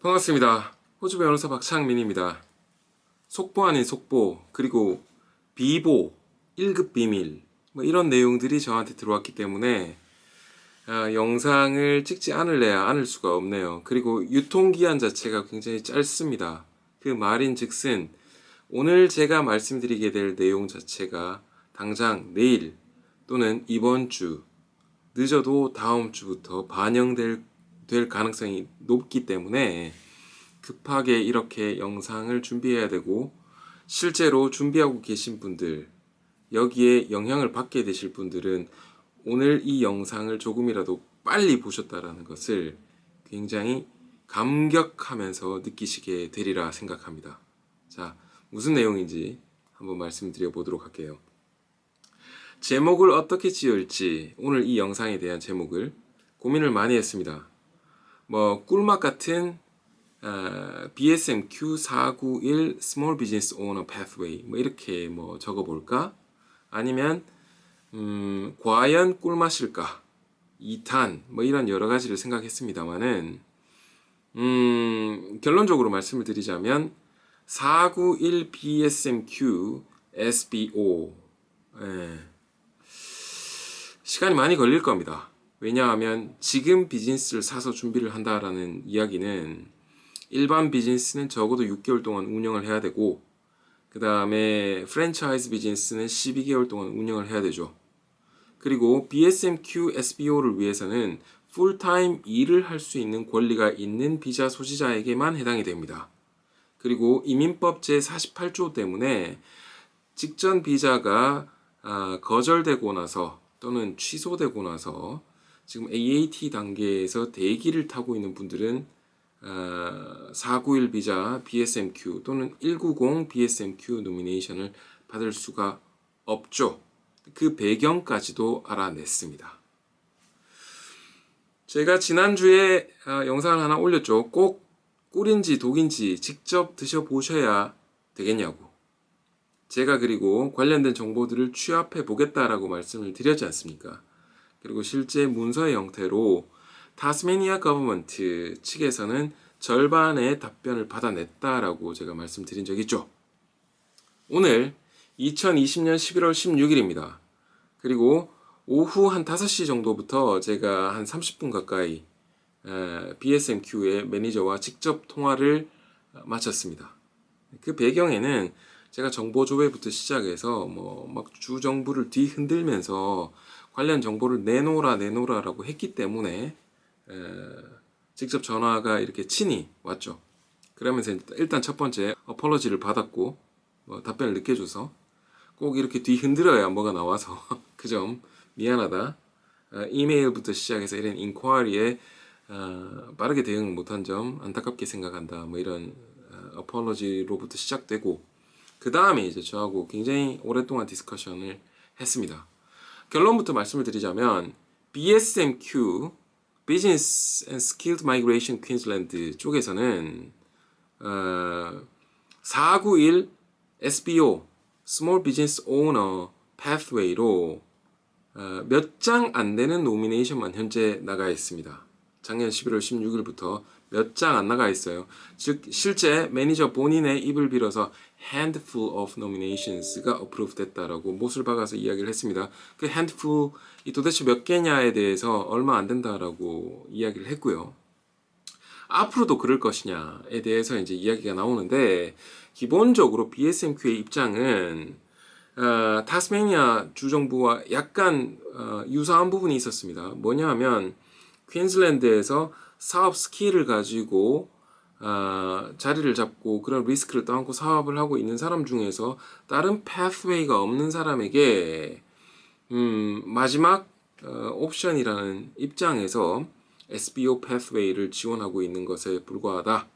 반갑습니다. 호주 변호사 박창민입니다. 속보 아닌 속보, 그리고 비보, 1급 비밀, 뭐 이런 내용들이 저한테 들어왔기 때문에 영상을 찍지 않을래야 않을 수가 없네요. 그리고 유통기한 자체가 굉장히 짧습니다. 그 말인즉슨 오늘 제가 말씀드리게 될 내용 자체가 당장 내일 또는 이번 주, 늦어도 다음 주부터 될 가능성이 높기 때문에 급하게 이렇게 영상을 준비해야 되고, 실제로 준비하고 계신 분들, 여기에 영향을 받게 되실 분들은 오늘 이 영상을 조금이라도 빨리 보셨다라는 것을 굉장히 감격하면서 느끼시게 되리라 생각합니다. 자, 무슨 내용인지 한번 말씀드려 보도록 할게요. 제목을 어떻게 지을지, 오늘 이 영상에 대한 제목을 고민을 많이 했습니다. 꿀맛 같은 BSMQ 491 Small Business Owner Pathway 이렇게 적어볼까? 아니면 과연 꿀맛일까? 2탄 이런 여러 가지를 생각했습니다만은 결론적으로 말씀을 드리자면 491 BSMQ SBO 시간이 많이 걸릴 겁니다. 왜냐하면 지금 비즈니스를 사서 준비를 한다라는 이야기는 일반 비즈니스는 적어도 6개월 동안 운영을 해야 되고, 그 다음에 프랜차이즈 비즈니스는 12개월 동안 운영을 해야 되죠. 그리고 BSMQ SBO를 위해서는 풀타임 일을 할 수 있는 권리가 있는 비자 소지자에게만 해당이 됩니다. 그리고 이민법 제48조 때문에 직전 비자가 거절되고 나서 또는 취소되고 나서 지금 AAT 단계에서 대기를 타고 있는 분들은 491 비자 BSMQ 또는 190 BSMQ 노미네이션을 받을 수가 없죠. 그 배경까지도 알아냈습니다. 제가 지난주에 영상을 하나 올렸죠. 꼭 꿀인지 독인지 직접 드셔보셔야 되겠냐고. 제가 그리고 관련된 정보들을 취합해 보겠다라고 말씀을 드렸지 않습니까? 그리고 실제 문서의 형태로 타스메니아 거버먼트 측에서는 절반의 답변을 받아냈다라고 제가 말씀드린 적이 있죠. 오늘 2020년 11월 16일입니다. 그리고 오후 한 5시 정도부터 제가 한 30분 가까이 BSMQ의 매니저와 직접 통화를 마쳤습니다. 그 배경에는 제가 정보 조회부터 시작해서 주 정부를 뒤흔들면서 관련 정보를 내놓으라라고 했기 때문에 직접 전화가 이렇게 친히 왔죠. 그러면서 일단 첫 번째 어폴로지를 받았고 답변을 늦게 줘서 꼭 이렇게 뒤흔들어야 뭐가 나와서 그 점 미안하다. 이메일부터 시작해서 이런 인ኳ리에 빠르게 대응 못한 점 안타깝게 생각한다. 이런 어폴로지로부터 시작되고, 그 다음에 이제 저하고 굉장히 오랫동안 디스커션을 했습니다. 결론부터 말씀을 드리자면 BSMQ Business and Skilled Migration Queensland 쪽에서는 491 SBO Small Business Owner Pathway로 몇 장 안 되는 노미네이션만 현재 나가 있습니다. 작년 11월 16일부터 몇 장 안 나가 있어요. 즉 실제 매니저 본인의 입을 빌어서 handful of nominations가 approved 됐다라고 못을 박아서 이야기를 했습니다. 그 handful이 도대체 몇 개냐에 대해서 얼마 안 된다라고 이야기를 했고요. 앞으로도 그럴 것이냐에 대해서 이제 이야기가 나오는데, 기본적으로 BSMQ의 입장은 타스메니아 주정부와 약간 유사한 부분이 있었습니다. 뭐냐 하면 퀸즐랜드에서 사업 스킬을 가지고 자리를 잡고 그런 리스크를 떠안고 사업을 하고 있는 사람 중에서 다른 패스웨이가 없는 사람에게 마지막 옵션이라는 입장에서 SBO 패스웨이를 지원하고 있는 것에 불과하다.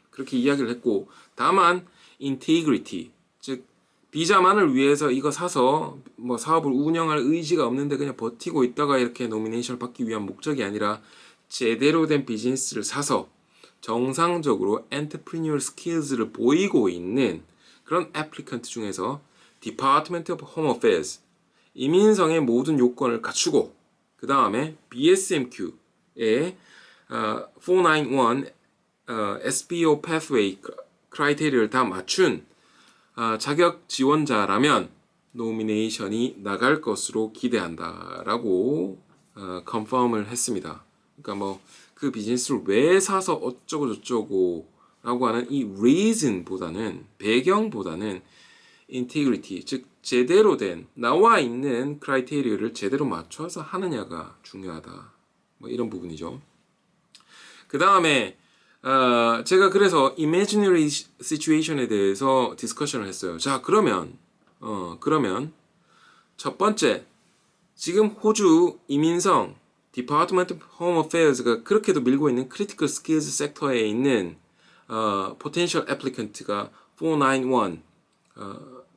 그렇게 이야기를 했고, 다만 인테그리티, 즉 비자만을 위해서 이거 사서 사업을 운영할 의지가 없는데 그냥 버티고 있다가 이렇게 노미네이션을 받기 위한 목적이 아니라 제대로 된 비즈니스를 사서 정상적으로 엔터프리니얼 스킬즈를 보이고 있는 그런 애플리컨트 중에서 Department of Home Affairs, 이민성의 모든 요건을 갖추고, 그 다음에 BSMQ의 491 SBO pathway 크라이테리아를 다 맞춘 자격 지원자라면 노미네이션이 나갈 것으로 기대한다라고 컨펌을 했습니다. 그러니까 뭐 그 비즈니스를 왜 사서 어쩌고 저쩌고 라고 하는 이 reason보다는 배경보다는 integrity 즉 제대로 된 나와 있는 크라이테리아를 제대로 맞춰서 하느냐가 중요하다. 뭐 이런 부분이죠. 그 다음에 제가 그래서 imaginary situation에 대해서 디스커션을 했어요. 자, 그러면 첫 번째, 지금 호주 이민성 Department of Home Affairs가 그렇게도 밀고 있는 Critical Skills 섹터에 있는 Potential Applicant가 491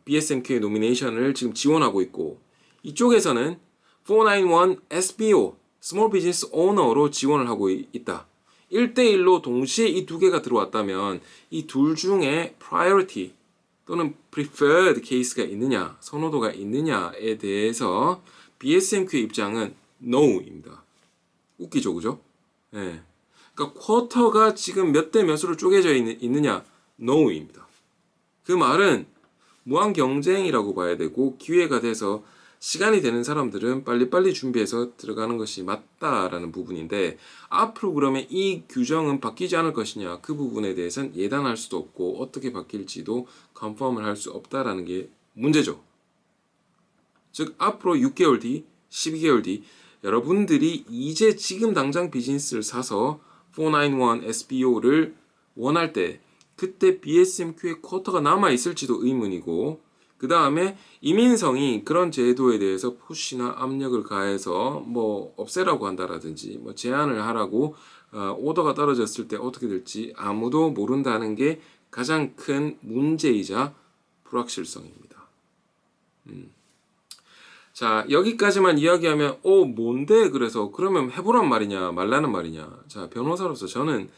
BSMQ의 노미네이션을 지금 지원하고 있고 이쪽에서는 491 SBO Small Business Owner로 지원을 하고 있다. 1대1로 동시에 이 두 개가 들어왔다면 이 둘 중에 priority 또는 preferred case가 있느냐, 선호도가 있느냐에 대해서 BSMQ의 입장은 no입니다. 웃기죠, 그죠? 예. 그러니까 쿼터가 지금 몇 대 몇으로 쪼개져 있느냐, no입니다. 그 말은 무한 경쟁이라고 봐야 되고 기회가 돼서 시간이 되는 사람들은 빨리빨리 준비해서 들어가는 것이 맞다라는 부분인데 앞으로 그러면 이 규정은 바뀌지 않을 것이냐 그 부분에 대해서는 예단할 수도 없고 어떻게 바뀔지도 컨펌을 할 수 없다라는 게 문제죠. 즉 앞으로 6개월 뒤, 12개월 뒤 여러분들이 이제 지금 당장 비즈니스를 사서 491 SBO를 원할 때 그때 BSMQ의 쿼터가 남아있을지도 의문이고 그 다음에 이민성이 그런 제도에 대해서 푸시나 압력을 가해서 뭐 없애라고 한다라든지 뭐 제한을 하라고 오더가 떨어졌을 때 어떻게 될지 아무도 모른다는 게 가장 큰 문제이자 불확실성입니다. 자, 여기까지만 이야기하면 뭔데 그래서 그러면 해보란 말이냐 말라는 말이냐. 자, 변호사로서 저는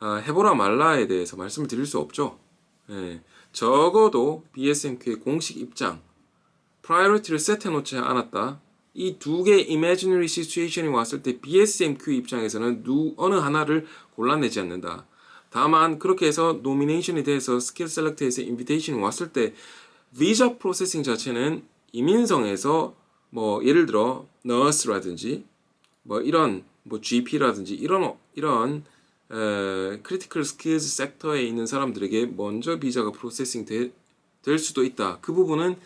해보라 말라에 대해서 말씀을 드릴 수 없죠. 예, 적어도 BSMQ의 공식 입장 프라이어리티를 세트해놓지 않았다. 이 두 개의 imaginary situation이 왔을 때 BSMQ 입장에서는 어느 하나를 골라내지 않는다. 다만 그렇게 해서 노미네이션에 대해서 스킬 셀렉트에서 인비테이션이 왔을 때 비자 프로세싱 자체는 이민성에서 뭐 예를 들어 너스라든지 뭐 이런 뭐 GP라든지 이런 크리티컬 스킬즈 섹터에 있는 사람들에게 먼저 비자가 프로세싱 될 수도 있다. 그 부분은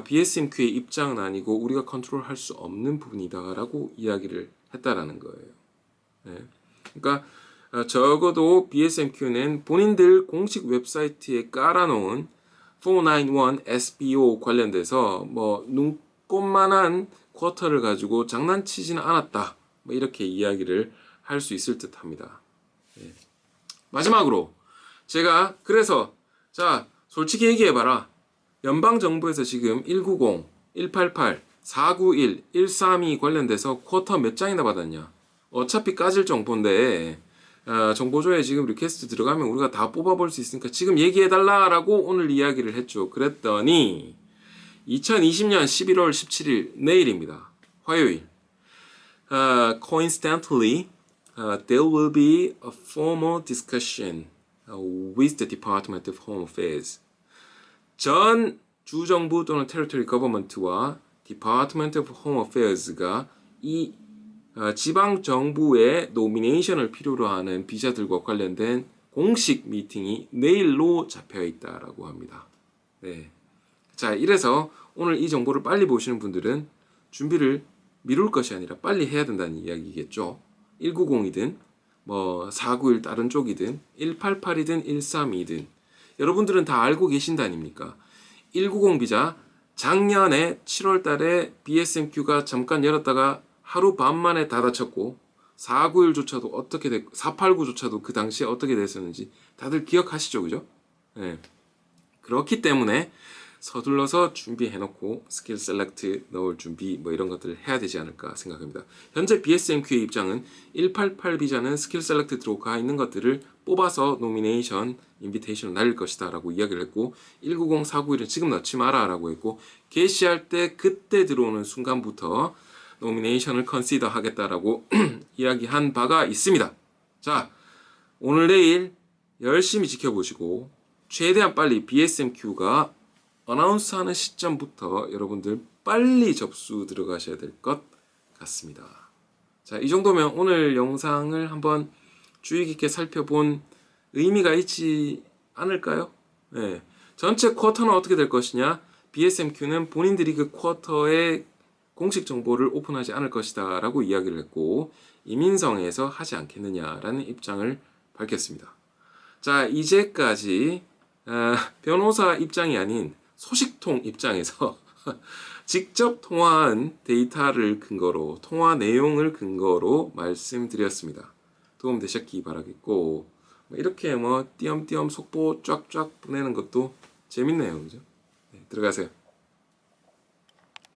BSMQ의 입장은 아니고 우리가 컨트롤할 수 없는 부분이다라고 이야기를 했다라는 거예요. 네. 그러니까 적어도 BSMQ는 본인들 공식 웹사이트에 깔아놓은 491 SBO 관련돼서 뭐 눈꼽만한 쿼터를 가지고 장난치지는 않았다. 뭐 이렇게 이야기를 할 수 있을 듯합니다. 네. 마지막으로 제가 그래서 자 솔직히 얘기해봐라. 연방정부에서 지금 190, 188, 491, 132 관련돼서 쿼터 몇 장이나 받았냐. 어차피 까질 정보인데 정보조에 지금 리퀘스트 들어가면 우리가 다 뽑아볼 수 있으니까 지금 얘기해달라라고 오늘 이야기를 했죠. 그랬더니 2020년 11월 17일 내일입니다. 화요일. Coincidentally, there will be a formal discussion with the Department of Home Affairs. 전 주정부 또는 Territory Government와 Department of Home Affairs가 이 지방 정부의 노미네이션을 필요로 하는 비자들과 관련된 공식 미팅이 내일로 잡혀 있다라고 합니다. 네. 자, 이래서 오늘 이 정보를 빨리 보시는 분들은 준비를 미룰 것이 아니라 빨리 해야 된다는 이야기겠죠. 190이든 뭐 491 다른 쪽이든 188이든 132든 여러분들은 다 알고 계신다 아닙니까? 190 비자 작년에 7월 달에 BSMQ가 잠깐 열었다가 하루 반 만에 닫아쳤고 491조차도 어떻게 됐고 489조차도 그 당시에 어떻게 됐었는지 다들 기억하시죠, 그죠? 네. 그렇기 때문에 서둘러서 준비해놓고 스킬 셀렉트 넣을 준비 뭐 이런 것들을 해야 되지 않을까 생각합니다. 현재 BSMQ의 입장은 188 비자는 스킬 셀렉트 들어가 있는 것들을 뽑아서 노미네이션, 인비테이션을 날릴 것이다 라고 이야기를 했고 190, 491은 지금 넣지 마라 라고 했고 게시할 때 그때 들어오는 순간부터 노미네이션을 컨시더 하겠다라고 이야기한 바가 있습니다. 자, 오늘 내일 열심히 지켜보시고 최대한 빨리 BSMQ가 어나운스하는 시점부터 여러분들 빨리 접수 들어가셔야 될 것 같습니다. 자, 이 정도면 오늘 영상을 한번 주의 깊게 살펴본 의미가 있지 않을까요? 네. 전체 쿼터는 어떻게 될 것이냐? BSMQ는 본인들이 그 쿼터의 공식 정보를 오픈하지 않을 것이다 라고 이야기를 했고 이민성에서 하지 않겠느냐라는 입장을 밝혔습니다. 자, 이제까지 변호사 입장이 아닌 소식통 입장에서 직접 통화한 데이터를 근거로 통화 내용을 근거로 말씀드렸습니다. 도움 되셨기 바라겠고 이렇게 띄엄띄엄 속보 쫙쫙 보내는 것도 재밌네요. 그죠? 네, 들어가세요.